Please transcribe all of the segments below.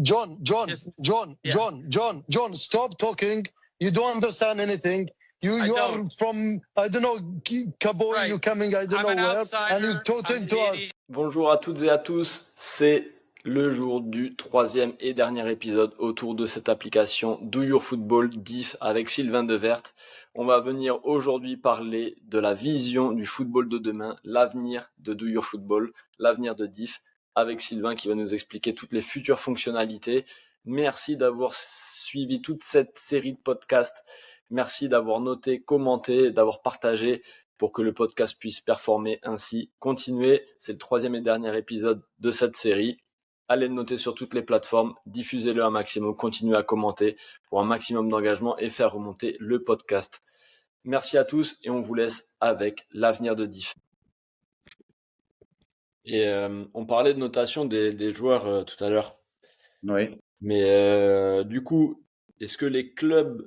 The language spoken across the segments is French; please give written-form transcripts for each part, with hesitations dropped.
Yes. Yeah. John, stop talking. You don't understand anything. You are don't. from, I don't know, Cowboy, Right. you coming, I don't I'm know an where, outsider. and you talking I'm to an us. idiot. Bonjour à toutes et à tous, c'est le jour du troisième et dernier épisode autour de cette application Do Your Football Diff avec Sylvain Devert. On va venir aujourd'hui parler de la vision du football de demain, l'avenir de Do Your Football, l'avenir de Diff, avec Sylvain qui va nous expliquer toutes les futures fonctionnalités. Merci d'avoir suivi toute cette série de podcasts. Merci d'avoir noté, commenté, d'avoir partagé pour que le podcast puisse performer ainsi. Continuez, c'est le troisième et dernier épisode de cette série. Allez le noter sur toutes les plateformes, diffusez-le un maximum, continuez à commenter pour un maximum d'engagement et faire remonter le podcast. Merci à tous et on vous laisse avec l'avenir de Diff. Et on parlait de notation des joueurs tout à l'heure. Oui. Mais du coup, est-ce que les clubs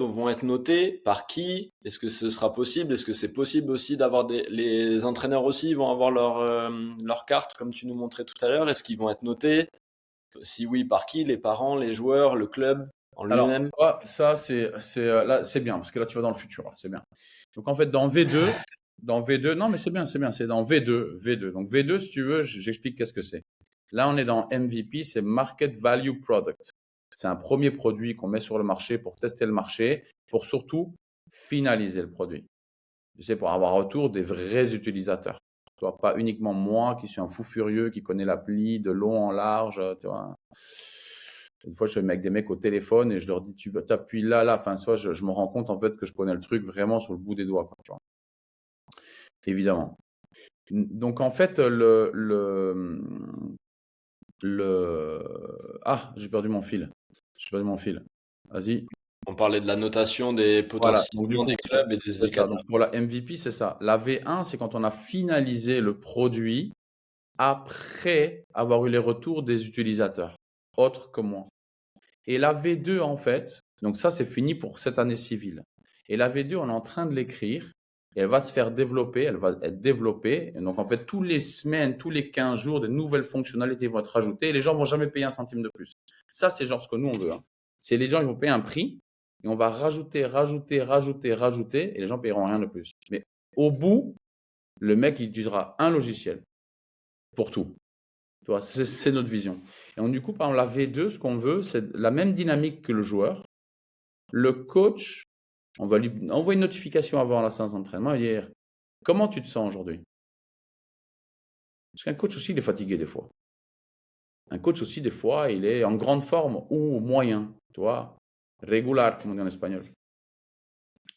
vont être notés par qui? Est-ce que ce sera possible? Est-ce que c'est possible aussi d'avoir les entraîneurs aussi vont avoir leur carte comme tu nous montrais tout à l'heure? Est-ce qu'ils vont être notés? Si oui, par qui? Les parents, les joueurs, le club en lui-même? Alors, ça, là, c'est bien, parce que là, tu vas dans le futur, là, c'est bien. Donc, en fait, dans V2, non, mais c'est bien, c'est dans V2. Donc, V2, si tu veux, j'explique qu'est-ce que c'est. Là, on est dans MVP, c'est Market Value Product. C'est un premier produit qu'on met sur le marché pour tester le marché, pour surtout finaliser le produit. Tu sais, pour avoir retour des vrais utilisateurs. Tu vois, pas uniquement moi qui suis un fou furieux, qui connaît l'appli de long en large, tu vois. Une fois, je suis avec des mecs au téléphone et je leur dis, tu appuies là. Enfin, soit je me rends compte en fait que je connais le truc vraiment sur le bout des doigts, quoi, tu vois. Évidemment. Donc, en fait, j'ai perdu mon fil. Vas-y. On parlait de la notation des potentiellement Voilà. des clubs et des C'est ça. éducateurs. Donc, pour la MVP, c'est ça. La V1, c'est quand on a finalisé le produit après avoir eu les retours des utilisateurs, autres que moi. Et la V2, en fait, donc ça, c'est fini pour cette année civile. Et la V2, on est en train de l'écrire. Et elle va se faire développer, elle va être développée. Et donc, en fait, tous les semaines, tous les 15 jours, de nouvelles fonctionnalités vont être rajoutées. Et les gens vont jamais payer un centime de plus. Ça, c'est genre ce que nous, on veut. Hein. C'est les gens, ils vont payer un prix. Et on va rajouter. Et les gens paieront rien de plus. Mais au bout, le mec, il utilisera un logiciel pour tout. Tu vois, c'est notre vision. Et donc, du coup, par exemple, la V2, ce qu'on veut, c'est la même dynamique que le joueur. Le coach, on va lui envoyer une notification avant la séance d'entraînement et dire « Comment tu te sens aujourd'hui ?» Parce qu'un coach aussi, il est fatigué des fois. Un coach aussi, des fois, il est en grande forme ou moyen, tu vois, régular, comme on dit en espagnol.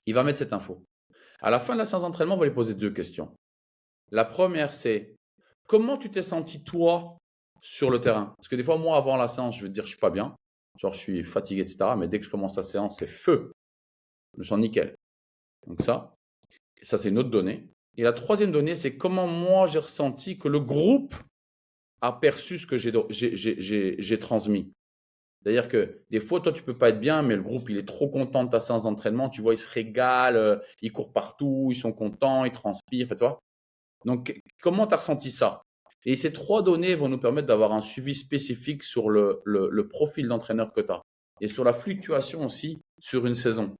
Il va mettre cette info. À la fin de la séance d'entraînement, on va lui poser deux questions. La première, c'est « Comment tu t'es senti, toi, sur le terrain ?» Parce que des fois, moi, avant la séance, je vais te dire « Je ne suis pas bien. » Genre, je suis fatigué, etc. Mais dès que je commence la séance, c'est feu. Je me sens nickel. Donc ça c'est une autre donnée. Et la troisième donnée, c'est comment moi j'ai ressenti que le groupe a perçu ce que j'ai transmis. C'est-à-dire que des fois, toi, tu peux pas être bien, mais le groupe, il est trop content de ta séance d'entraînement. Tu vois, ils se régalent, ils courent partout, ils sont contents, ils transpirent, tu vois. Donc, comment tu as ressenti ça? Et ces trois données vont nous permettre d'avoir un suivi spécifique sur le profil d'entraîneur que tu as. Et sur la fluctuation aussi sur une saison.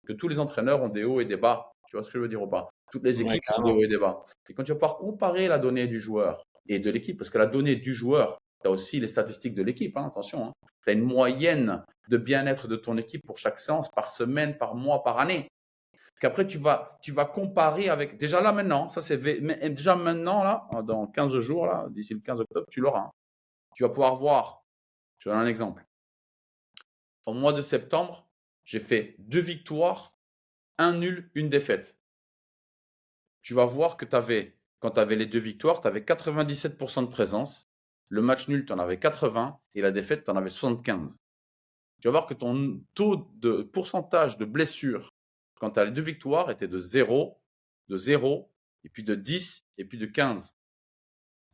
Que tous les entraîneurs ont des hauts et des bas. Tu vois ce que je veux dire ou pas? Toutes les équipes ont des hauts et des bas. Et quand tu vas pouvoir comparer la donnée du joueur et de l'équipe, parce que la donnée du joueur, tu as aussi les statistiques de l'équipe, hein, attention. Hein. Tu as une moyenne de bien-être de ton équipe pour chaque séance, par semaine, par mois, par année. Qu'après, tu vas comparer avec… Déjà là, maintenant, ça c'est déjà maintenant, là, dans 15 jours, là, d'ici le 15 octobre, tu l'auras. Hein. Tu vas pouvoir voir. Je donne un exemple. Au mois de septembre, j'ai fait 2 victoires, 1 nul, 1 défaite. Tu vas voir que quand tu avais les 2 victoires, tu avais 97% de présence. Le match nul, tu en avais 80 et la défaite, tu en avais 75. Tu vas voir que ton taux de pourcentage de blessure quand tu as les 2 victoires était de 0, et puis de 10, et puis de 15. Ça,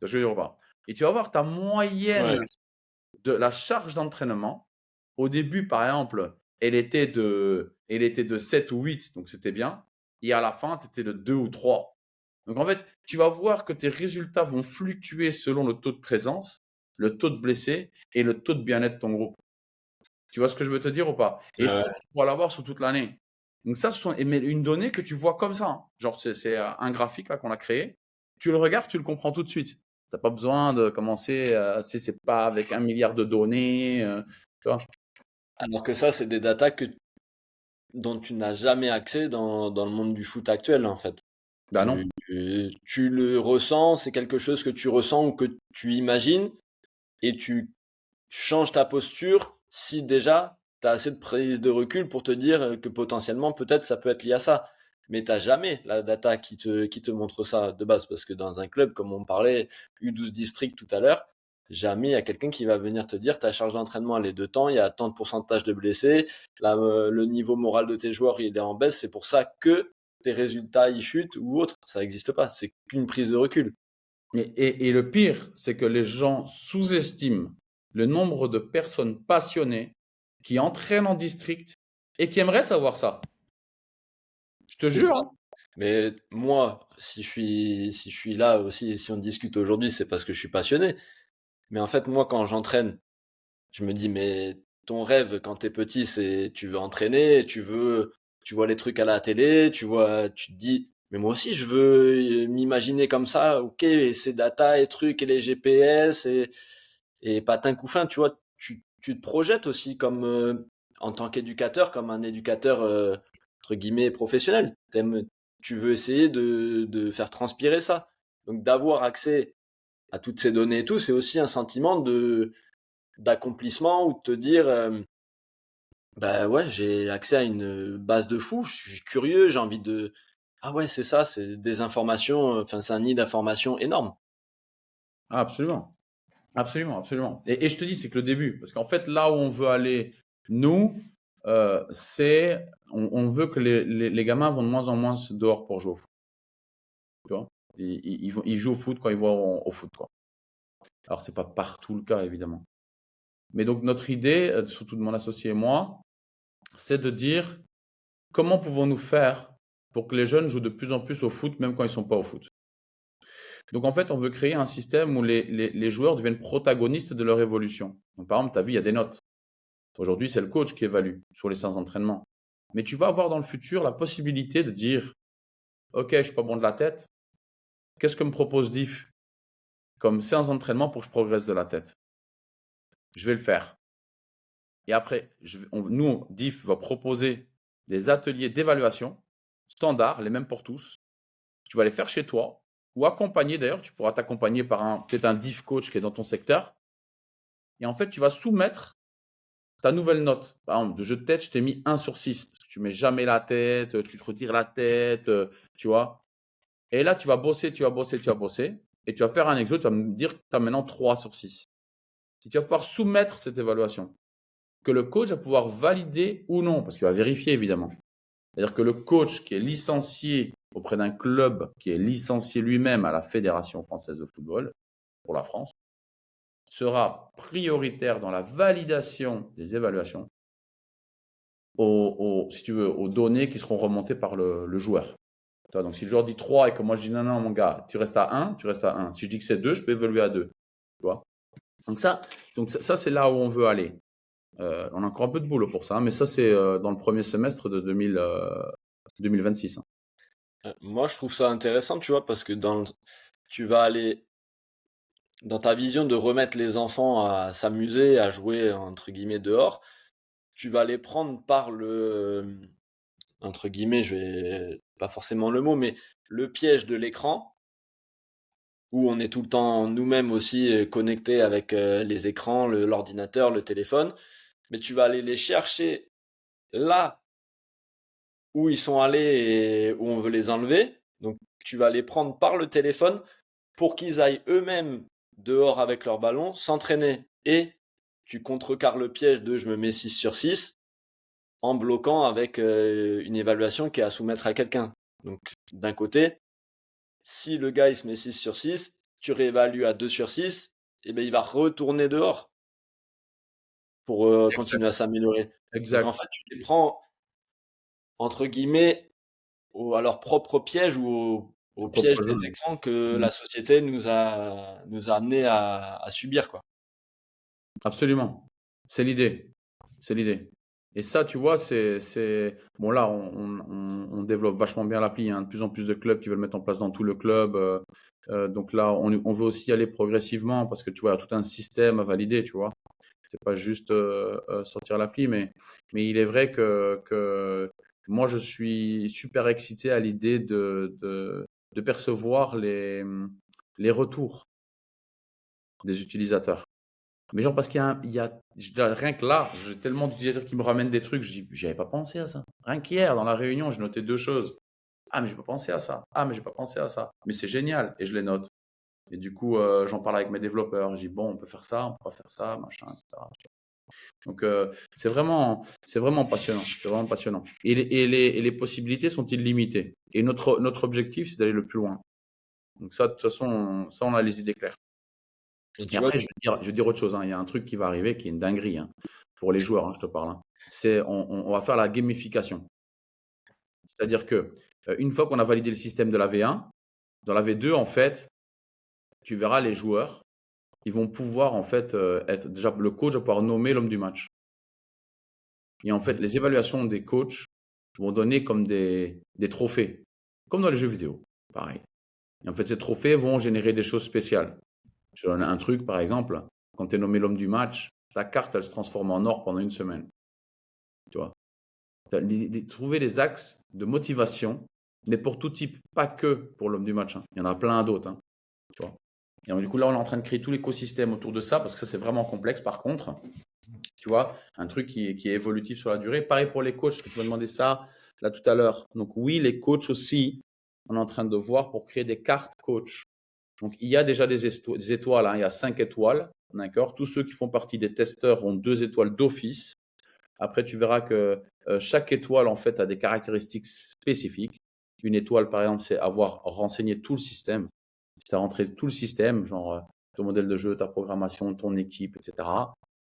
je veux dire pas. Et tu vas voir ta moyenne de la charge d'entraînement. Au début, par exemple, elle était de 7 ou 8, donc c'était bien. Et à la fin, tu étais de 2 ou 3. Donc en fait, tu vas voir que tes résultats vont fluctuer selon le taux de présence. le taux de blessés et le taux de bien-être de ton groupe. Tu vois ce que je veux te dire ou pas? Et ça, tu pourras l'avoir sur toute l'année. Donc ça, ce sont mais une donnée que tu vois comme ça, hein. Genre, c'est un graphique là qu'on a créé. Tu le regardes, tu le comprends tout de suite. Tu n'as pas besoin de commencer, c'est pas avec 1 milliard de données, tu vois? Alors que ça, c'est des datas dont tu n'as jamais accès dans le monde du foot actuel, en fait. Bah non. Tu le ressens, c'est quelque chose que tu ressens ou que tu imagines, et tu changes ta posture si déjà tu as assez de prise de recul pour te dire que potentiellement, peut-être, ça peut être lié à ça. Mais tu n'as jamais la data qui te montre ça de base, parce que dans un club, comme on parlait, U12 District tout à l'heure, jamais il y a quelqu'un qui va venir te dire ta charge d'entraînement elle est de temps, il y a tant de pourcentage de blessés, le niveau moral de tes joueurs il est en baisse, c'est pour ça que tes résultats y chutent ou autre. Ça n'existe pas, c'est qu'une prise de recul. Et le pire, c'est que les gens sous-estiment le nombre de personnes passionnées qui entraînent en district et qui aimeraient savoir ça. Je te jure, hein. Mais moi, si je suis là aussi, si on discute aujourd'hui, c'est parce que je suis passionné. Mais en fait, moi, quand j'entraîne, je me dis, mais ton rêve quand t'es petit, c'est tu veux entraîner, tu vois les trucs à la télé, tu te dis, mais moi aussi, je veux m'imaginer comme ça, ok, et ces data et trucs et les GPS et patin couffin, tu vois, tu te projettes aussi comme en tant qu'éducateur, comme un éducateur entre guillemets professionnel. Tu veux essayer de faire transpirer ça. Donc d'avoir accès à toutes ces données et tout, c'est aussi un sentiment d'accomplissement ou de te dire bah ouais, j'ai accès à une base de fou, je suis curieux, j'ai envie de ah ouais, c'est ça, c'est des informations, enfin c'est un nid d'informations énorme. Ah, absolument. Absolument, absolument. Et je te dis, c'est que le début. Parce qu'en fait, là où on veut aller, nous, c'est on veut que les gamins vont de moins en moins dehors pour jouer au foot. Tu vois? Ils jouent au foot quand ils vont au foot, quoi. Alors, c'est pas partout le cas, évidemment. Mais donc, notre idée, surtout de mon associé et moi, c'est de dire comment pouvons-nous faire pour que les jeunes jouent de plus en plus au foot, même quand ils ne sont pas au foot. Donc, en fait, on veut créer un système où les joueurs deviennent protagonistes de leur évolution. Donc, par exemple, tu as vu, il y a des notes. Aujourd'hui, c'est le coach qui évalue sur les séances d'entraînement. Mais tu vas avoir dans le futur la possibilité de dire, OK, je ne suis pas bon de la tête. Qu'est-ce que me propose DIF comme séance d'entraînement pour que je progresse de la tête? Je vais le faire. Et après, nous, DIF va proposer des ateliers d'évaluation standards, les mêmes pour tous. Tu vas les faire chez toi ou accompagner d'ailleurs. Tu pourras t'accompagner par peut-être un DIF coach qui est dans ton secteur. Et en fait, tu vas soumettre ta nouvelle note. Par exemple, de jeu de tête, je t'ai mis 1 sur 6 parce que tu mets jamais la tête, tu te retires la tête, tu vois. Et là, tu vas bosser et tu vas faire un exo, tu vas me dire que tu as maintenant 3 sur 6. Et tu vas pouvoir soumettre cette évaluation que le coach va pouvoir valider ou non, parce qu'il va vérifier évidemment. C'est-à-dire que le coach qui est licencié auprès d'un club qui est licencié lui-même à la Fédération française de football pour la France sera prioritaire dans la validation des évaluations si tu veux, aux données qui seront remontées par le joueur. Donc, si le joueur dit 3 et que moi je dis non, non, mon gars, tu restes à 1, tu restes à 1. Si je dis que c'est 2, je peux évoluer à 2. Tu vois. Donc, ça c'est là où on veut aller. On a encore un peu de boulot pour ça, mais ça, c'est dans le premier semestre de 2026. Moi, je trouve ça intéressant, tu vois, parce que tu vas aller dans ta vision de remettre les enfants à s'amuser, à jouer entre guillemets dehors, tu vas les prendre par entre guillemets, je vais pas forcément le mot, mais le piège de l'écran, où on est tout le temps nous-mêmes aussi connectés avec les écrans, l'ordinateur, le téléphone, mais tu vas aller les chercher là où ils sont allés et où on veut les enlever. Donc tu vas les prendre par le téléphone pour qu'ils aillent eux-mêmes dehors avec leur ballon, s'entraîner. Et tu contrecarres le piège de je me mets 6 sur 6 en bloquant avec une évaluation qui est à soumettre à quelqu'un. Donc d'un côté, si le gars il se met 6 sur 6, tu réévalues à 2 sur 6, et ben il va retourner dehors pour continuer à s'améliorer. Donc Exact. en fait, tu les prends entre guillemets à leur propre piège ou au piège des écrans que la société nous a amené à subir, quoi. Absolument. C'est l'idée. C'est l'idée. Et ça, tu vois, bon, là, on développe vachement bien l'appli. Il y a de plus en plus de clubs qui veulent mettre en place dans tout le club. Donc là, on veut aussi aller progressivement parce que tu vois, il y a tout un système à valider, tu vois. C'est pas juste sortir l'appli, mais il est vrai que moi, je suis super excité à l'idée de percevoir les retours des utilisateurs. Mais genre, parce rien que là, j'ai tellement d'utilisateurs qui me ramènent des trucs, je dis, j'y avais pas pensé à ça. Rien qu'hier, dans la réunion, j'ai noté deux choses. Ah, mais j'ai pas pensé à ça. Ah, mais j'ai pas pensé à ça. Mais c'est génial. Et je les note. Et du coup, j'en parle avec mes développeurs. Je dis, bon, on peut faire ça, on peut pas faire ça, machin, etc. Donc, c'est vraiment passionnant. C'est vraiment passionnant. Et les possibilités sont illimitées. Et notre objectif, c'est d'aller le plus loin. Donc ça, de toute façon, ça, on a les idées claires. Et Et tu vois, après, je vais dire autre chose, hein. Il y a un truc qui va arriver qui est une dinguerie, hein, pour les joueurs, hein, je te parle, hein. C'est on va faire la gamification. C'est-à-dire que une fois qu'on a validé le système de la V1, dans la V2, en fait, tu verras les joueurs, ils vont pouvoir en fait être déjà le coach va pouvoir nommer l'homme du match. Et en fait, les évaluations des coachs vont donner comme des trophées, comme dans les jeux vidéo, pareil. Et en fait, ces trophées vont générer des choses spéciales. Je donne un truc, par exemple, quand tu es nommé l'homme du match, ta carte, elle se transforme en or pendant une semaine. Tu vois. Trouver les axes de motivation, mais pour tout type, pas que pour l'homme du match, hein. Il y en a plein d'autres, hein, tu vois. Et donc, du coup, là, on est en train de créer tout l'écosystème autour de ça, parce que ça, c'est vraiment complexe, par contre. Tu vois, un truc qui est évolutif sur la durée. Pareil pour les coachs, tu m'as demandé ça là tout à l'heure. Donc oui, les coachs aussi, on est en train de voir pour créer des cartes coach. Donc il y a déjà des étoiles, hein, il y a 5 étoiles, d'accord. Tous ceux qui font partie des testeurs ont 2 étoiles d'office. Après, tu verras que chaque étoile, en fait, a des caractéristiques spécifiques. Une étoile, par exemple, c'est avoir renseigné tout le système. Si tu as rentré tout le système, genre ton modèle de jeu, ta programmation, ton équipe, etc.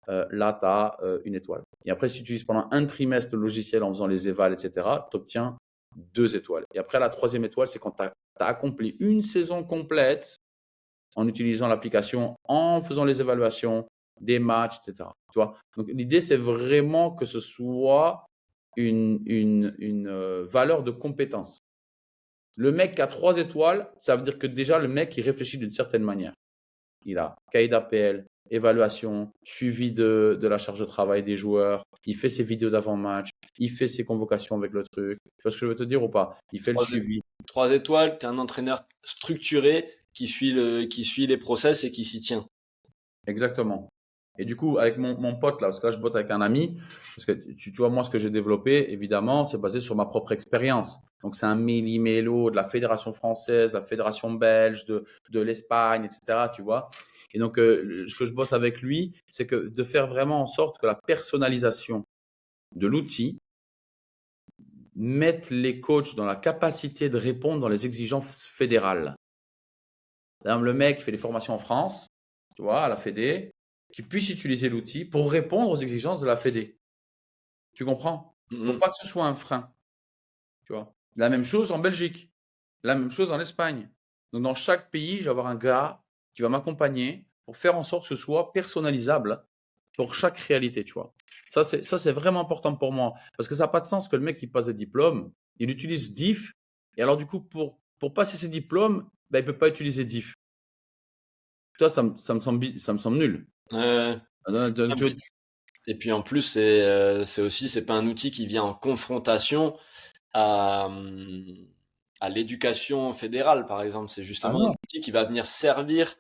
Là, tu as une étoile. Et après, si tu utilises pendant un trimestre le logiciel en faisant les évals, etc., tu obtiens 2 étoiles. Et après, la troisième étoile, c'est quand tu as accompli une saison complète en utilisant l'application, en faisant les évaluations, des matchs, etc. Tu vois. Donc, l'idée, c'est vraiment que ce soit une valeur de compétence. Le mec qui a 3 étoiles, ça veut dire que déjà, le mec, il réfléchit d'une certaine manière. Il a cahier d'APL, évaluation, suivi de la charge de travail des joueurs, il fait ses vidéos d'avant-match, il fait ses convocations avec le truc. Tu vois ce que je veux te dire ou pas? Il fait le suivi. 3 étoiles, tu es un entraîneur structuré qui suit les process et qui s'y tient. Exactement. Et du coup, avec mon pote là, parce que là, je bosse avec un ami, parce que tu vois, moi, ce que j'ai développé, évidemment, c'est basé sur ma propre expérience. Donc, c'est un méli-mélo de la Fédération française, de la Fédération belge, de l'Espagne, etc. Tu vois. Et donc, ce que je bosse avec lui, c'est que de faire vraiment en sorte que la personnalisation de l'outil mette les coachs dans la capacité de répondre dans les exigences fédérales. Par exemple, le mec qui fait des formations en France, tu vois, à la Fédé, qui puisse utiliser l'outil pour répondre aux exigences de la Fédé. Tu comprends? Pour pas que ce soit un frein. Tu vois? La même chose en Belgique, la même chose en Espagne. Donc, dans chaque pays, je vais avoir un gars qui va m'accompagner pour faire en sorte que ce soit personnalisable pour chaque réalité, tu vois. Ça, c'est vraiment important pour moi. Parce que ça n'a pas de sens que le mec qui passe des diplômes, il utilise Diff. Et alors, du coup, pour passer ses diplômes, ben, il ne peut pas utiliser Diff. Toi, ça me semble nul. Et puis en plus, c'est pas un outil qui vient en confrontation à l'éducation fédérale, par exemple. C'est justement un outil qui va venir servir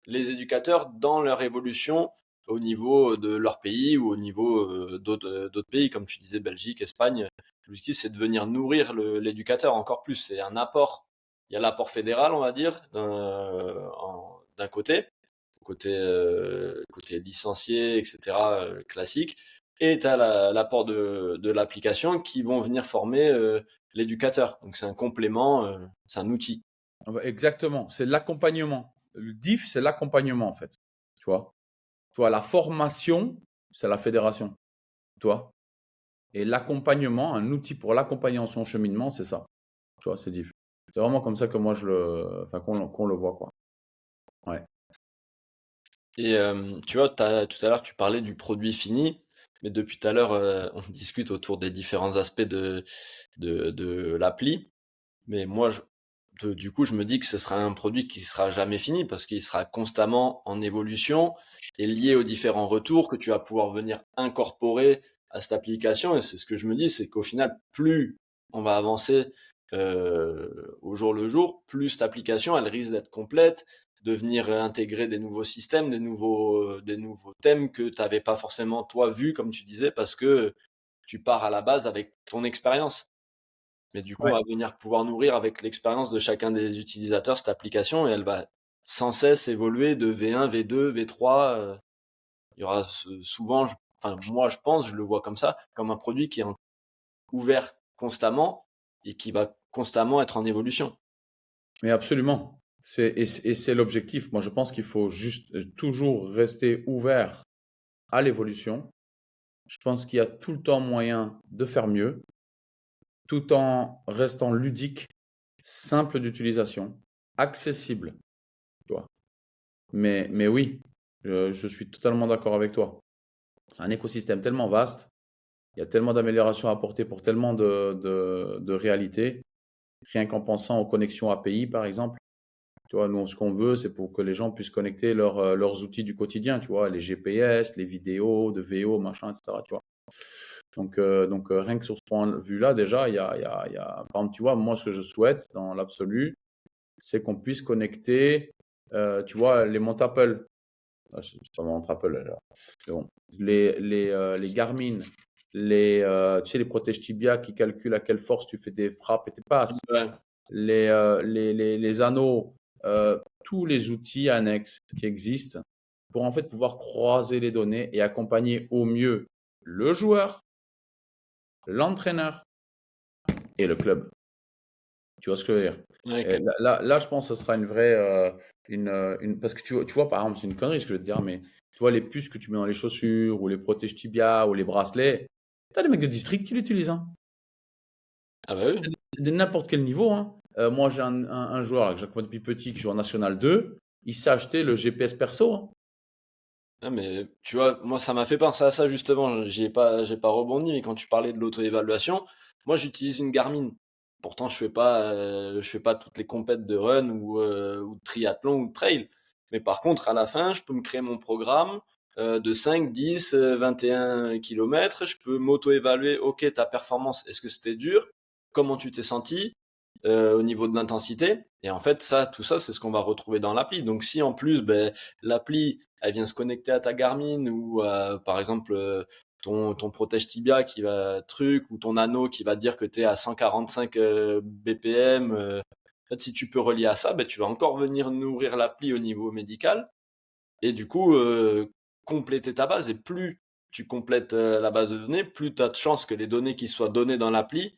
les éducateurs dans leur évolution au niveau de leur pays ou au niveau d'autres pays, comme tu disais, Belgique, Espagne. L'outil, c'est de venir nourrir l'éducateur encore plus. C'est un apport. Il y a l'apport fédéral, on va dire, d'un côté licencié, etc., classique. Et tu as l'apport de l'application qui vont venir former l'éducateur. Donc c'est un complément, c'est un outil. Exactement, c'est l'accompagnement. Le DIF, c'est l'accompagnement en fait. Tu vois, la formation, c'est la fédération. Tu vois. Et l'accompagnement, un outil pour l'accompagner en son cheminement, c'est ça. Tu vois, c'est DIF. C'est vraiment comme ça que moi qu'on le voit, quoi. Ouais. Et tu vois, tout à l'heure, tu parlais du produit fini, mais depuis tout à l'heure, on discute autour des différents aspects de l'appli. Mais moi, du coup, je me dis que ce sera un produit qui sera jamais fini parce qu'il sera constamment en évolution et lié aux différents retours que tu vas pouvoir venir incorporer à cette application. Et c'est ce que je me dis, c'est qu'au final, plus on va avancer au jour le jour, plus cette application, elle risque d'être complète, de venir intégrer des nouveaux systèmes, des nouveaux thèmes que tu n'avais pas forcément toi vu, comme tu disais, parce que tu pars à la base avec ton expérience. Mais du coup, on Ouais. va venir pouvoir nourrir avec l'expérience de chacun des utilisateurs cette application et elle va sans cesse évoluer de V1, V2, V3. Il y aura souvent, enfin moi je pense, je le vois comme ça, comme un produit qui est ouvert constamment et qui va constamment être en évolution. Mais absolument. Et c'est l'objectif. Moi, je pense qu'il faut juste toujours rester ouvert à l'évolution. Je pense qu'il y a tout le temps moyen de faire mieux, tout en restant ludique, simple d'utilisation, accessible, tu vois. Mais oui, je suis totalement d'accord avec toi. C'est un écosystème tellement vaste, il y a tellement d'améliorations à apporter pour tellement de réalités. Rien qu'en pensant aux connexions API, par exemple. Tu vois, nous, ce qu'on veut, c'est pour que les gens puissent connecter leurs outils du quotidien, tu vois, les GPS, les vidéos de VO, machin, etc. Tu vois. Donc, rien que sur ce point de vue-là, déjà, par exemple, tu vois, moi, ce que je souhaite dans l'absolu, c'est qu'on puisse connecter, tu vois, les montres Apple. Ah, c'est pas mon montre Apple, là. Mais bon. Les Garmin, tu sais, les protèges tibia qui calculent à quelle force tu fais tes frappes et tes passes, Ouais, les anneaux, tous les outils annexes qui existent pour en fait pouvoir croiser les données et accompagner au mieux le joueur, l'entraîneur et le club. Tu vois ce que je veux dire? ouais, Et là, je pense que ce sera une vraie, parce que tu vois, par exemple, c'est une connerie ce que je vais te dire, mais tu vois, les puces que tu mets dans les chaussures ou les protèges tibia ou les bracelets, t'as des mecs de district qui l'utilisent, hein. ah bah oui. De n'importe quel niveau, hein. Moi, j'ai un joueur là, que j'accompagne depuis petit qui joue en National 2. Il s'est acheté le GPS perso, hein. Ah, mais tu vois, moi ça m'a fait penser à ça justement, j'ai pas rebondi, mais quand tu parlais de l'auto-évaluation, moi j'utilise une Garmin. Pourtant je fais pas toutes les compètes de run ou de triathlon ou de trail. Mais par contre, à la fin, je peux me créer mon programme de 5, 10, 21 kilomètres. Je peux m'auto-évaluer, ok, ta performance, est-ce que c'était dur? Comment tu t'es senti au niveau de l'intensité? Et en fait, tout ça, c'est ce qu'on va retrouver dans l'appli. Donc si en plus, ben, l'appli elle vient se connecter à ta Garmin ou par exemple ton protège tibia qui va truc ou ton anneau qui va te dire que tu es à 145 BPM. En fait, si tu peux relier à ça, ben, tu vas encore venir nourrir l'appli au niveau médical et du coup compléter ta base. Et plus tu complètes la base de données, plus tu as de chances que les données qui soient données dans l'appli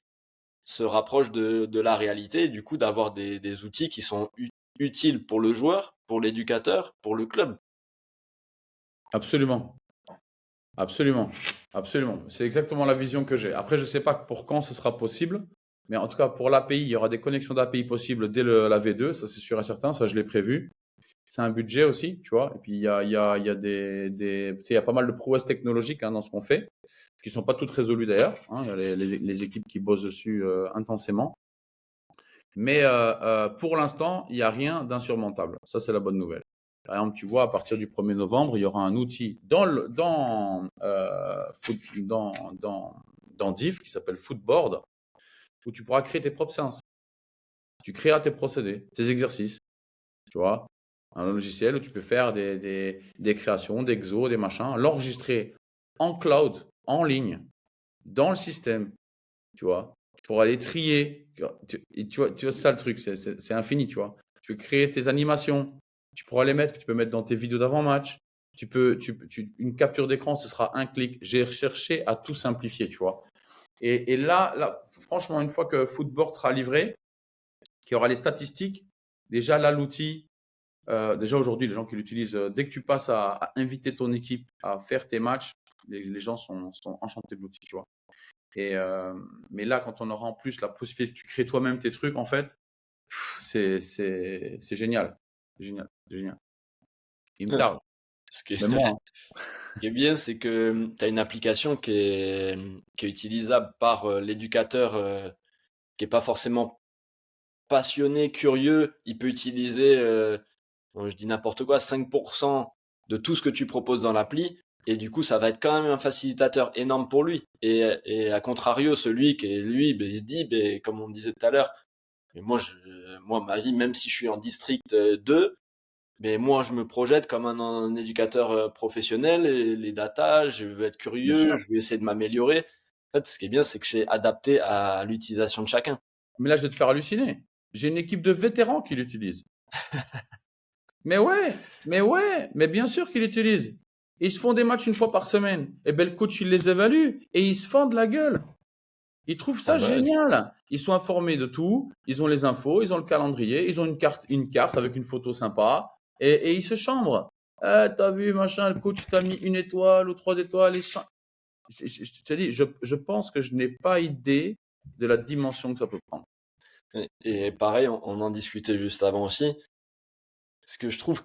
se rapprochent de la réalité et du coup d'avoir des outils qui sont utiles pour le joueur, pour l'éducateur, pour le club. Absolument, absolument, absolument. C'est exactement la vision que j'ai. Après, je ne sais pas pour quand ce sera possible, mais en tout cas, pour l'API, il y aura des connexions d'API possibles dès la V2, ça c'est sûr et certain, ça je l'ai prévu. C'est un budget aussi, tu vois. Et puis, il y a tu sais, il y a pas mal de prouesses technologiques, hein, dans ce qu'on fait, qui ne sont pas toutes résolues d'ailleurs, hein. Il y a les équipes qui bossent dessus intensément. Mais pour l'instant, il n'y a rien d'insurmontable. Ça, c'est la bonne nouvelle. Par exemple, tu vois, à partir du 1er novembre, il y aura un outil dans Diff qui s'appelle Footboard, où tu pourras créer tes propres séances. Tu créeras tes procédés, tes exercices, tu vois. Un logiciel où tu peux faire des créations, des exos, des machins, l'enregistrer en cloud, en ligne, dans le système, tu vois. Tu pourras les trier. Tu vois, c'est ça le truc, c'est infini, tu vois. Tu peux créer tes animations, tu pourras les mettre, tu peux mettre dans tes vidéos d'avant-match. Une capture d'écran, ce sera un clic. J'ai cherché à tout simplifier, tu vois. Et là, franchement, une fois que Footboard sera livré, qu'il y aura les statistiques, déjà là, l'outil, déjà aujourd'hui, les gens qui l'utilisent, dès que tu passes à inviter ton équipe à faire tes matchs, les gens sont enchantés de l'outil, tu vois. Mais là, quand on aura en plus la possibilité que tu crées toi-même tes trucs, en fait, c'est génial. C'est génial. C'est génial. Il me tarde. Ce qui est, Mais moi, hein. ce qui est bien, c'est que tu as une application qui est utilisable par l'éducateur qui est pas forcément passionné, curieux. Il peut utiliser, bon, je dis n'importe quoi, 5% de tout ce que tu proposes dans l'appli. Et du coup, ça va être quand même un facilitateur énorme pour lui. Et à contrario, celui qui est lui, ben, il se dit, ben, comme on disait tout à l'heure, mais moi, ma vie, même si je suis en district 2, mais moi, je me projette comme un éducateur professionnel, et les data, je veux être Bien curieux, sûr. je veux essayer de m'améliorer. En fait, ce qui est bien, c'est que c'est adapté à l'utilisation de chacun. Mais là, je vais te faire halluciner. J'ai une équipe de vétérans qui l'utilisent. Mais bien sûr qu'ils l'utilisent. Ils se font des matchs une fois par semaine. Et ben, le coach, il les évalue et ils se fendent la gueule. Ils trouvent Ah ça bah, génial. Ils sont informés de tout. Ils ont les infos, ils ont le calendrier, ils ont une carte avec une photo sympa et ils se chambrent. T'as vu, machin, le coach t'a mis 1 étoile ou 3 étoiles. Je te dis, je pense que je n'ai pas idée de la dimension que ça peut prendre. et pareil, on en discutait juste avant aussi. Ce que je trouve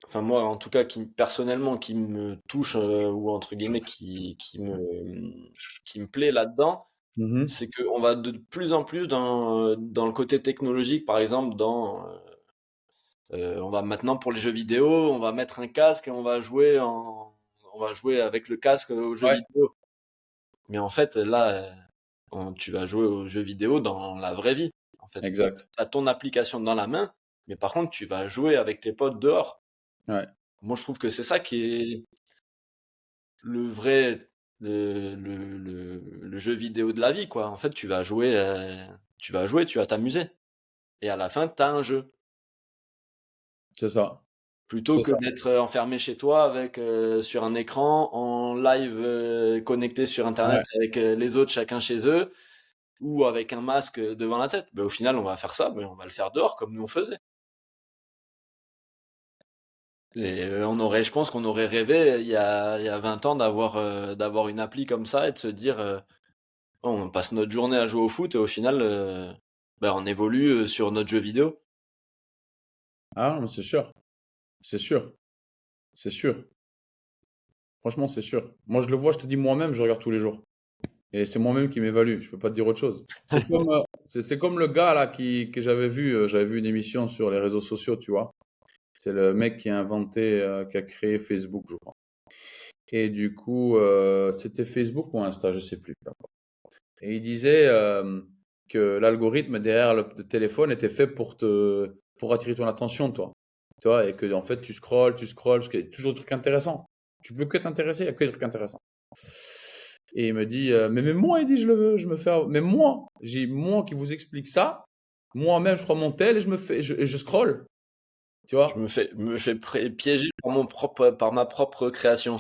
enfin moi en tout cas, personnellement, qui me touche ou entre guillemets qui me plaît là-dedans, Mhm. c'est qu'on va de plus en plus dans le côté technologique, par exemple, on va maintenant pour les jeux vidéo, on va mettre un casque et on va jouer avec le casque aux jeux Ouais, vidéo. Mais en fait, là, tu vas jouer aux jeux vidéo dans la vraie vie. En fait, tu exact. as ton application dans la main, mais par contre, tu vas jouer avec tes potes dehors. Ouais. Moi, je trouve que c'est ça qui est le vrai, le jeu vidéo de la vie, quoi. En fait, tu vas t'amuser. Et à la fin, tu as un jeu. C'est ça. Plutôt C'est que ça. d'être enfermé chez toi avec sur un écran, en live connecté sur Internet Ouais. avec les autres, chacun chez eux, ou avec un masque devant la tête. Ben, au final, on va faire ça, mais on va le faire dehors comme nous on faisait. Et je pense qu'on aurait rêvé il y a 20 ans d'avoir une appli comme ça et de se dire, oh, on passe notre journée à jouer au foot et au final, ben, on évolue sur notre jeu vidéo. Ah non, mais c'est sûr. C'est sûr. C'est sûr. Franchement, c'est sûr. Moi, je le vois, je te dis moi-même, je regarde tous les jours. Et c'est moi-même qui m'évalue. Je peux pas te dire autre chose. C'est comme le gars là que j'avais vu une émission sur les réseaux sociaux, tu vois. C'est le mec qui a inventé, qui a créé Facebook, je crois. Et du coup, c'était Facebook ou Insta, je sais plus. Et il disait que l'algorithme derrière le téléphone était fait pour attirer ton attention, toi. Tu vois, et que en fait, tu scrolles, parce qu'il y a toujours des trucs intéressants. Tu peux que t'intéresser, il y a que des trucs intéressants. Et il me dit, mais moi, il dit, je le veux, je me fais. Mais moi qui vous explique ça, moi-même, je prends mon tel et je scrolle. Tu Je vois, me fais piéger par ma propre création.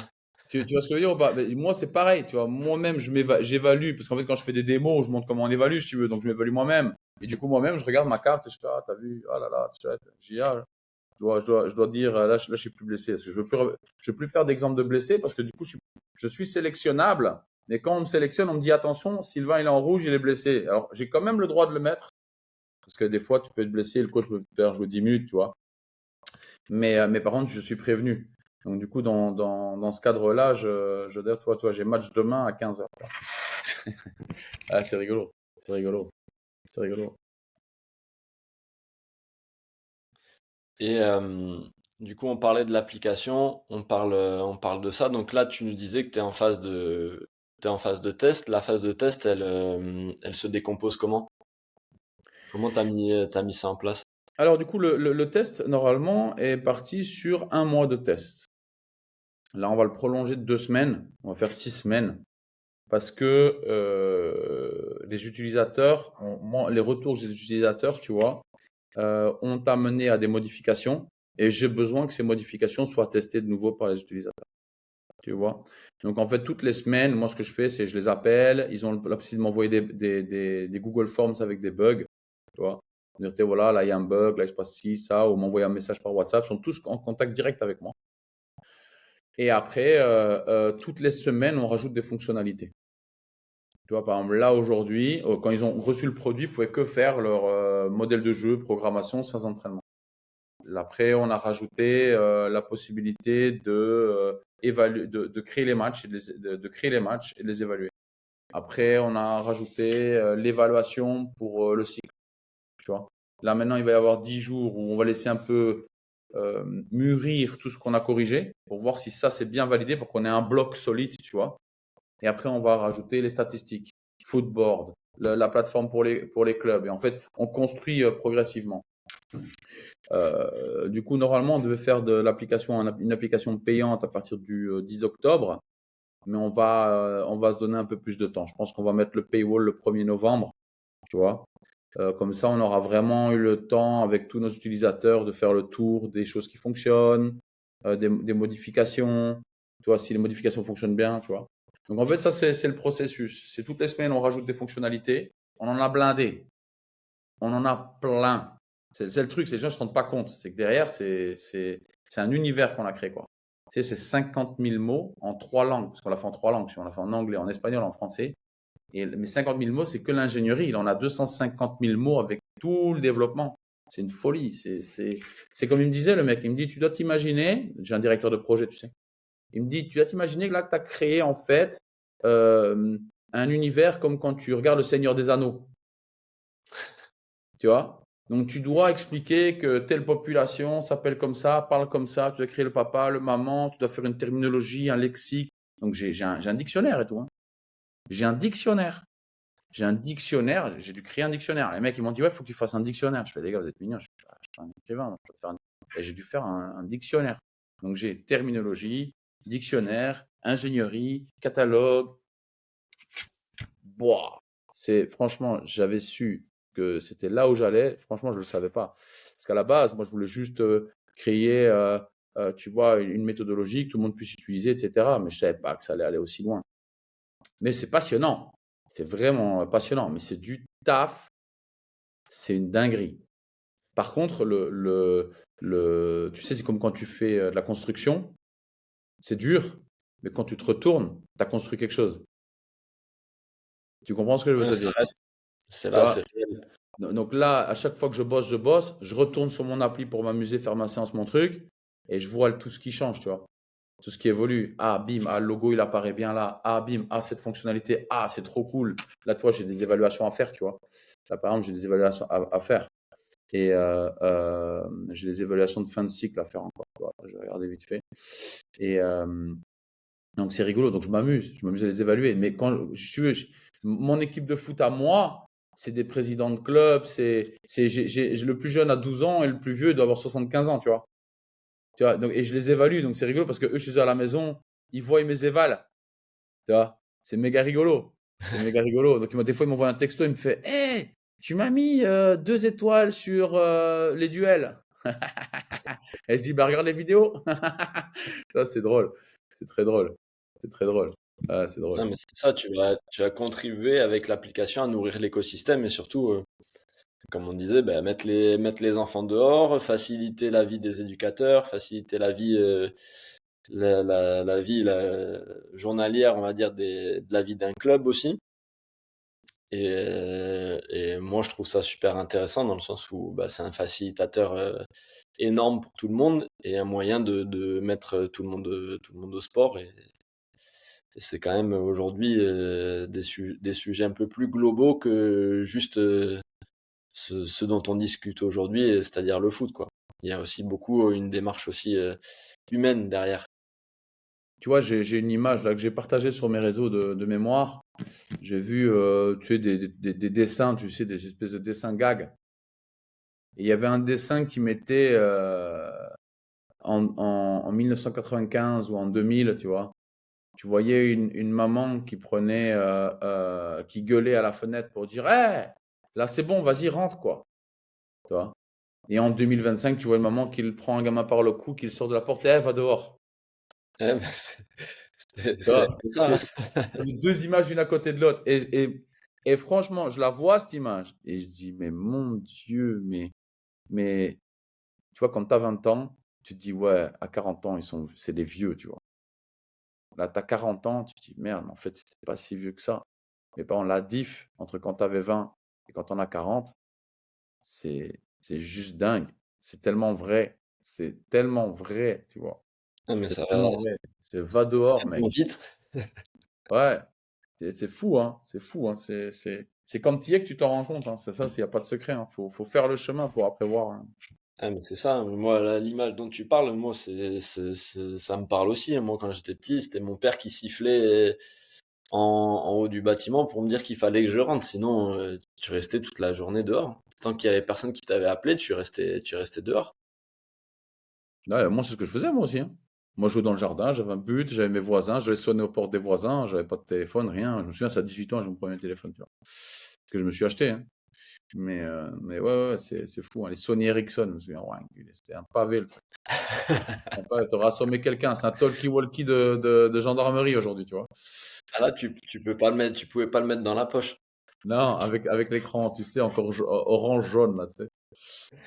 tu vois ce que je veux dire ou pas? Mais moi, c'est pareil, tu vois. Moi-même, j'évalue, parce qu'en fait, quand je fais des démos, je montre comment on évalue, si tu veux. Donc, je m'évalue moi-même. Et du coup, moi-même, je regarde ma carte et je fais, ah, t'as vu, ah là là, tu vois, j'ai, ah, je dois dire, là, je suis plus blessé. Parce que je veux plus faire d'exemple de blessé parce que du coup, je suis sélectionnable. Mais quand on me sélectionne, on me dit, attention, Sylvain, il est en rouge, il est blessé. Alors, j'ai quand même le droit de le mettre. Parce que des fois, tu peux être blessé, le coach peut te faire jouer 10 minutes, tu vois. Mais par contre, je suis prévenu. Donc, du coup, dans ce cadre-là, je dis, toi, j'ai match demain à 15h. Ah, c'est rigolo. C'est rigolo. C'est rigolo. Et du coup, on parlait de l'application, on parle de ça. Donc là, tu nous disais que t'es en phase de test. La phase de test, elle se décompose comment? Comment t'as mis ça en place? Alors, du coup, le test, normalement, est parti sur 1 mois de test. Là, on va le prolonger de 2 semaines. On va faire 6 semaines. Parce que les utilisateurs, les retours des utilisateurs, tu vois, ont amené à des modifications. Et j'ai besoin que ces modifications soient testées de nouveau par les utilisateurs. Tu vois. Donc, en fait, toutes les semaines, moi, ce que je fais, c'est je les appelle. Ils ont la possibilité de m'envoyer des Google Forms avec des bugs. Tu vois. Dire, voilà, là, il y a un bug, là, il se passe ci, ça, ou m'envoyer un message par WhatsApp. Ils sont tous en contact direct avec moi. Et après, toutes les semaines, on rajoute des fonctionnalités. Tu vois, par exemple, là, aujourd'hui, quand ils ont reçu le produit, ils ne pouvaient que faire leur modèle de jeu, programmation, sans entraînement. Après, on a rajouté la possibilité de créer les matchs de créer les matchs et de les évaluer. Après, on a rajouté l'évaluation pour le cycle. Tu vois. Là, maintenant, il va y avoir 10 jours où on va laisser un peu mûrir tout ce qu'on a corrigé pour voir si ça, c'est bien validé pour qu'on ait un bloc solide, tu vois. Et après, on va rajouter les statistiques, Footboard, la plateforme pour les clubs. Et en fait, on construit progressivement. Du coup, normalement, on devait faire de l'application une application payante à partir du 10 octobre, mais on va se donner un peu plus de temps. Je pense qu'on va mettre le paywall le 1er novembre, tu vois. Comme ça, on aura vraiment eu le temps avec tous nos utilisateurs de faire le tour des choses qui fonctionnent, des modifications, tu vois, si les modifications fonctionnent bien, tu vois. Donc en fait, ça, c'est le processus. C'est toutes les semaines, on rajoute des fonctionnalités. On en a blindé. On en a plein. C'est le truc, ces gens ne se rendent pas compte. C'est que derrière, c'est un univers qu'on a créé, quoi. Tu sais, c'est 50 000 mots en 3 langues, parce qu'on l'a fait en 3 langues. On l'a fait en anglais, en espagnol, en français. Mais 50 000 mots, c'est que l'ingénierie. Il en a 250 000 mots avec tout le développement. C'est une folie. C'est comme il me disait, le mec. Il me dit, tu dois t'imaginer, j'ai un directeur de projet, tu sais. Il me dit, tu dois t'imaginer que là, tu as créé en fait un univers comme quand tu regardes Le Seigneur des Anneaux. Tu vois? Donc, tu dois expliquer que telle population s'appelle comme ça, parle comme ça. Tu dois créer le papa, le maman. Tu dois faire une terminologie, un lexique. Donc, j'ai un dictionnaire et tout. Hein. J'ai un dictionnaire. J'ai dû créer un dictionnaire. Les mecs, ils m'ont dit, ouais, il faut que tu fasses un dictionnaire. Je fais, les gars, vous êtes mignons. Je suis un écrivain. Moi, je peux te faire Et j'ai dû faire un dictionnaire. Donc, j'ai terminologie, dictionnaire, ingénierie, catalogue. Boah, franchement, j'avais su que c'était là où j'allais. Franchement, je ne le savais pas. Parce qu'à la base, moi, je voulais juste créer, tu vois, une méthodologie que tout le monde puisse utiliser, etc. Mais je ne savais pas que ça allait aller aussi loin. Mais c'est passionnant. C'est vraiment passionnant. Mais c'est du taf. C'est une dinguerie. Par contre, tu sais, c'est comme quand tu fais de la construction. C'est dur. Mais quand tu te retournes, tu as construit quelque chose. Tu comprends ce que je veux te dire? C'est Tu là, vois? c'est réel. Donc là, à chaque fois que je bosse, je retourne sur mon appli pour m'amuser, faire ma séance, mon truc, et je vois tout ce qui change, tu vois. Tout ce qui évolue. Ah, bim, le logo, il apparaît bien là. Ah, bim, cette fonctionnalité. Ah, c'est trop cool. Là, tu vois, j'ai des évaluations à faire, tu vois. Là, par exemple, j'ai des évaluations à faire. Et j'ai des évaluations de fin de cycle à faire encore, tu vois. Je vais regarder vite fait. Et donc, c'est rigolo. Donc, je m'amuse à les évaluer. Mais quand mon équipe de foot à moi, c'est des présidents de club. J'ai le plus jeune à 12 ans et le plus vieux doit avoir 75 ans, tu vois. Donc, et je les évalue. Donc, c'est rigolo parce que eux, chez eux à la maison, ils voient mes évals. Tu vois, c'est méga rigolo. C'est méga rigolo. Donc, des fois, il m'envoie un texto. Il me fait, hey, tu m'as mis 2 étoiles sur les duels. Et je dis, bah, regarde les vidéos. Ça, c'est drôle. C'est très drôle. C'est très drôle. Ah, c'est drôle. Non, mais c'est ça, tu vas contribuer avec l'application à nourrir l'écosystème et surtout, comme on disait, bah, mettre les enfants dehors, faciliter la vie des éducateurs, faciliter la vie, la vie journalière, on va dire, de la vie d'un club aussi. Et moi, je trouve ça super intéressant dans le sens où bah, c'est un facilitateur énorme pour tout le monde et un moyen de mettre tout le monde au sport. Et c'est quand même aujourd'hui des sujets un peu plus globaux que juste ce dont on discute aujourd'hui, c'est-à-dire le foot, quoi. Il y a aussi beaucoup une démarche aussi humaine derrière. Tu vois, j'ai une image là que j'ai partagée sur mes réseaux de mémoire. J'ai vu, tu sais, des dessins, tu sais, des espèces de dessins gags. Et il y avait un dessin qui mettait en 1995 ou en 2000, tu vois. Tu voyais une maman qui qui gueulait à la fenêtre pour dire, hey, là c'est bon, vas-y, rentre, quoi. Tu vois. Et en 2025, tu vois une maman qui prend un gamin par le cou, qui le sort de la porte et elle va dehors. Ouais, Tu vois, c'est les 2 images l'une à côté de l'autre. Et franchement, je la vois cette image et je dis, mais mon Dieu, mais tu vois, quand tu as 20 ans, tu te dis, ouais, à 40 ans, c'est des vieux, tu vois. Là, tu as 40 ans, tu te dis, merde, en fait, c'est pas si vieux que ça. Mais par contre, la diff entre quand tu avais 20 et quand on a 40, c'est juste dingue. c'est tellement vrai. C'est tellement vrai, tu vois. Ah, mais C'est ça va tellement vrai. C'est va dehors, mec. tellement vite. Ouais. C'est fou, hein. C'est fou, hein. C'est quand tu y es que tu t'en rends compte, hein. C'est ça, il n'y a pas de secret, hein. Faut faire le chemin pour après voir, hein. Ah, mais c'est ça, moi, l'image dont tu parles, moi, ça me parle aussi, hein. Moi, quand j'étais petit, c'était mon père qui sifflait en haut du bâtiment pour me dire qu'il fallait que je rentre. Sinon, tu restais toute la journée dehors. Tant qu'il y avait personne qui t'avait appelé, tu restais dehors. Ouais, moi, c'est ce que je faisais, moi aussi, hein. Moi, je jouais dans le jardin, j'avais un but, j'avais mes voisins, j'allais sonner aux portes des voisins, j'avais pas de téléphone, rien. Je me souviens, c'est à 18 ans, j'ai mon premier téléphone, tu vois, que je me suis acheté, hein. Mais ouais, c'est fou, hein. Les Sony Ericsson, je me souviens, ouais, c'était un pavé, le truc. T'auras assommé quelqu'un, c'est un talkie-walkie de gendarmerie aujourd'hui, tu vois. Ah, là, tu peux pas le mettre, tu pouvais pas le mettre dans la poche. Non, avec l'écran, tu sais, encore orange-jaune, là, tu sais.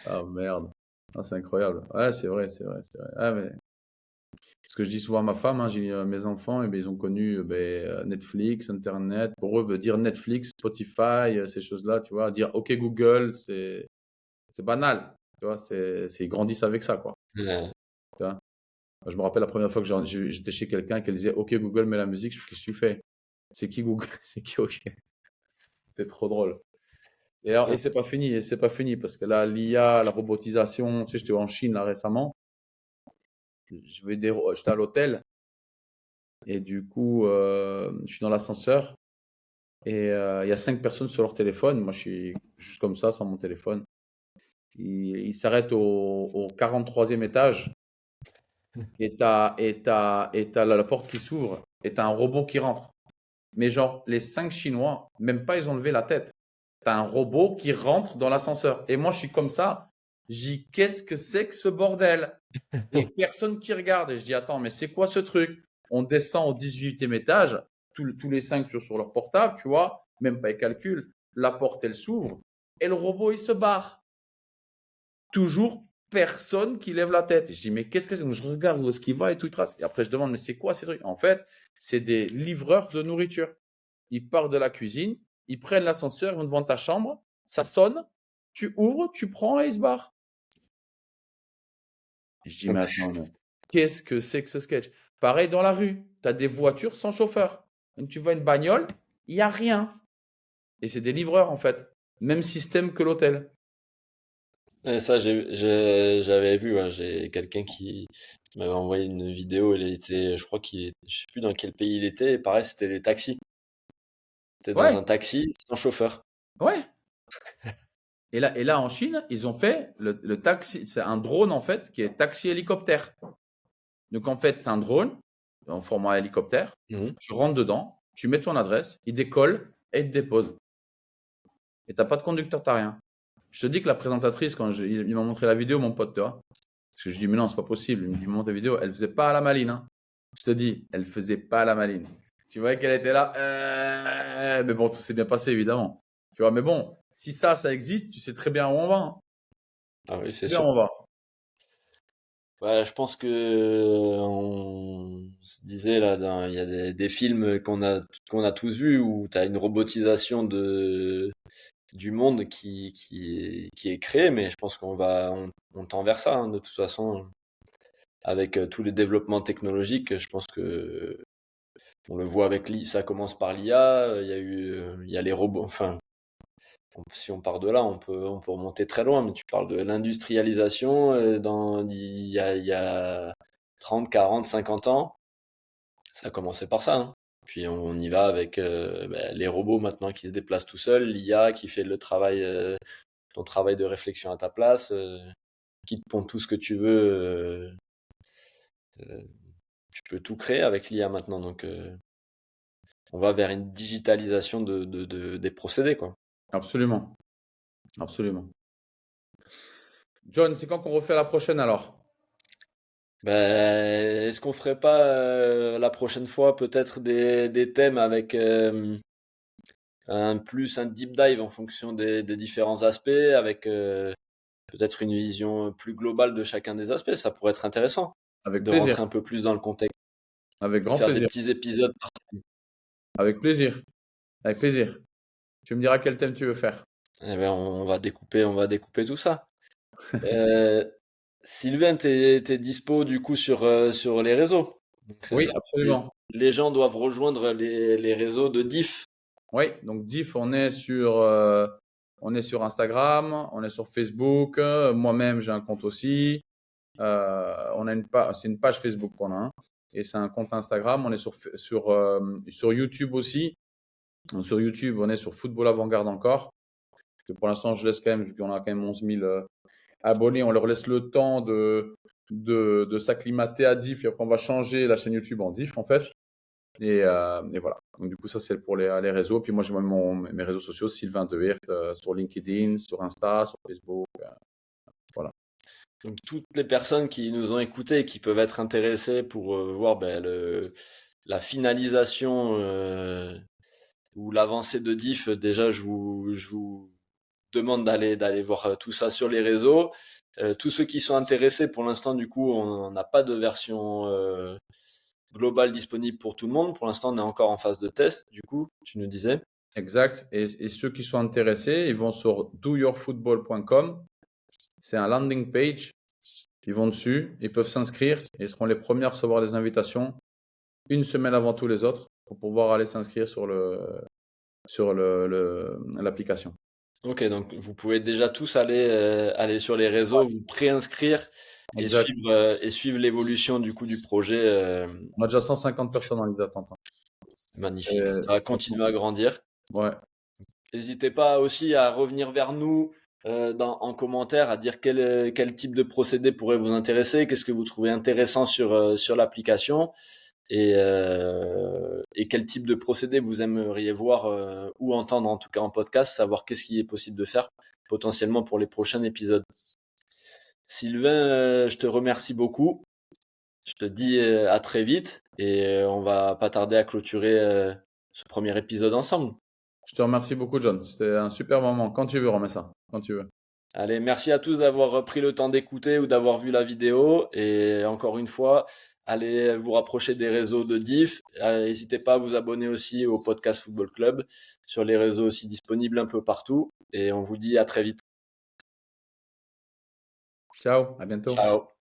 Ah, merde. Ah, c'est incroyable. Ouais, c'est vrai, c'est vrai, c'est vrai. Ah, mais ce que je dis souvent à ma femme, hein, j'ai mes enfants, et ben, ils ont connu Netflix, Internet. Pour eux, dire Netflix, Spotify, ces choses-là, tu vois, dire OK Google, c'est banal. Tu vois, ils grandissent avec ça, quoi. Ouais. Tu vois. Moi, je me rappelle la première fois que j'étais chez quelqu'un qui disait OK Google, mets la musique. Je fais, qu'est-ce que tu fais? C'est qui Google? C'est qui OK? C'est trop drôle. Et alors, et c'est pas fini, et c'est pas fini, parce que là, l'IA, la robotisation, tu sais, j'étais en Chine là récemment. J'étais à l'hôtel. Et du coup, je suis dans l'ascenseur et il y a 5 personnes sur leur téléphone. Moi, je suis juste comme ça, sans mon téléphone. Ils s'arrêtent au 43e étage et t'as la porte qui s'ouvre et t'as un robot qui rentre. Mais genre, les 5 Chinois, même pas ils ont levé la tête. T'as un robot qui rentre dans l'ascenseur. Et moi, je suis comme ça. Je dis, qu'est-ce que c'est que ce bordel? Et personne qui regarde. Et je dis, attends, mais c'est quoi ce truc? On descend au 18e étage, tous les 5 sur leur portable, tu vois, même pas ils calculent. La porte, elle s'ouvre et le robot, il se barre. Toujours personne qui lève la tête. Et je dis, mais qu'est-ce que c'est? Donc, je regarde où est-ce qu'il va et tout, il trace. Et après, je demande, mais c'est quoi ces trucs? En fait, c'est des livreurs de nourriture. Ils partent de la cuisine, ils prennent l'ascenseur, ils vont devant ta chambre, ça sonne, tu ouvres, tu prends et ils se barrent. Je dis, mais attends, mais qu'est-ce que c'est que ce sketch? Pareil dans la rue, tu as des voitures sans chauffeur. Donc, tu vois une bagnole, il n'y a rien. Et c'est des livreurs en fait. Même système que l'hôtel. Et ça, j'avais vu, ouais, j'ai quelqu'un qui m'avait envoyé une vidéo, je crois je sais plus dans quel pays il était, et pareil, c'était des taxis. T'es dans Ouais, un taxi sans chauffeur. ouais. Et là, en Chine, ils ont fait le taxi. C'est un drone en fait qui est taxi-hélicoptère. Donc en fait, c'est un drone en format hélicoptère. Mhm. Tu rentres dedans, tu mets ton adresse, il décolle et il te dépose. Et t'as pas de conducteur, t'as rien. Je te dis que la présentatrice, quand il m'a montré la vidéo, mon pote, tu vois, parce que je dis, mais non, c'est pas possible. Il me dit, monte ta vidéo, elle faisait pas à la maline, hein. Je te dis, elle faisait pas à la maline. Tu vois qu'elle était là, mais bon, tout s'est bien passé, évidemment. Tu vois, mais bon, si ça existe, tu sais très bien où on va, hein. Ah Tu oui, sais c'est bien sûr. où on va. Ouais, je pense que on se disait là, il y a des films qu'on a tous vus où tu as une robotisation du monde qui est créé, mais je pense on tend vers ça, hein, de toute façon. Avec tous les développements technologiques, je pense que on le voit avec ça commence par l'IA, il y a les robots, enfin, si on part de là, on peut remonter très loin, mais tu parles de l'industrialisation il y a 30, 40, 50 ans, ça a commencé par ça, hein. Puis on y va avec les robots maintenant qui se déplacent tout seuls, l'IA qui fait ton travail de réflexion à ta place, qui te pond tout ce que tu veux. Euh, Tu peux tout créer avec l'IA maintenant, donc on va vers une digitalisation des procédés, quoi. Absolument. Absolument. John, c'est quand qu'on refait la prochaine alors? Ben, est-ce qu'on ferait pas la prochaine fois peut-être des thèmes avec un deep dive en fonction des différents aspects, avec peut-être une vision plus globale de chacun des aspects? Ça pourrait être intéressant Avec de plaisir. rentrer un peu plus dans le contexte, Avec grand faire des plaisir. petits épisodes. Avec plaisir. Avec plaisir. Tu me diras quel thème tu veux faire. Eh ben, on va découper tout ça. Euh, Sylvain, t'es dispo du coup sur les réseaux. Donc, c'est Oui, ça. absolument. Les gens doivent rejoindre les réseaux de Diff. Oui, donc Diff, on est sur Instagram, on est sur Facebook. Moi-même, j'ai un compte aussi. C'est une page Facebook qu'on a, hein, et c'est un compte Instagram. On est sur YouTube aussi. Donc, sur YouTube, on est sur Football Avant-Garde encore. Parce que pour l'instant, je laisse quand même, vu qu'on a quand même 11 000 abonnés, on leur laisse le temps de s'acclimater à Diff. Et après, on va changer la chaîne YouTube en Diff, en fait. Et voilà. Donc, du coup, ça, c'est pour les réseaux. Puis moi, j'ai mes réseaux sociaux, Sylvain De Weert, sur LinkedIn, sur Insta, sur Facebook. Voilà. Donc toutes les personnes qui nous ont écoutés et qui peuvent être intéressées pour voir la finalisation ou l'avancée de Diff, déjà je vous demande d'aller voir tout ça sur les réseaux. Tous ceux qui sont intéressés, pour l'instant du coup on n'a pas de version globale disponible pour tout le monde. Pour l'instant on est encore en phase de test, du coup tu nous disais. Exact. Et ceux qui sont intéressés, ils vont sur doyourfootball.com. C'est un landing page. Ils vont dessus, ils peuvent s'inscrire et ils seront les premiers à recevoir les invitations une semaine avant tous les autres pour pouvoir aller s'inscrire sur l'application. Ok, donc vous pouvez déjà tous aller sur les réseaux, vous préinscrire et Exact. suivre l'évolution du coup du projet. On a déjà 150 personnes dans les attentes, hein. Magnifique, Et ça va franchement, continuer à grandir. ouais, N'hésitez pas aussi à revenir vers nous en commentaire, à dire quel type de procédé pourrait vous intéresser, qu'est-ce que vous trouvez intéressant sur l'application et quel type de procédé vous aimeriez voir ou entendre en tout cas en podcast, savoir qu'est-ce qui est possible de faire potentiellement pour les prochains épisodes. Sylvain, je te remercie beaucoup. Je te dis à très vite et on va pas tarder à clôturer ce premier épisode ensemble. je te remercie beaucoup, John. C'était un super moment. Quand tu veux, remets ça. Quand tu veux. Allez, merci à tous d'avoir pris le temps d'écouter ou d'avoir vu la vidéo. Et encore une fois, allez vous rapprocher des réseaux de Diff. N'hésitez pas à vous abonner aussi au podcast Football Club sur les réseaux aussi disponibles un peu partout. Et on vous dit à très vite. Ciao, à bientôt. Ciao.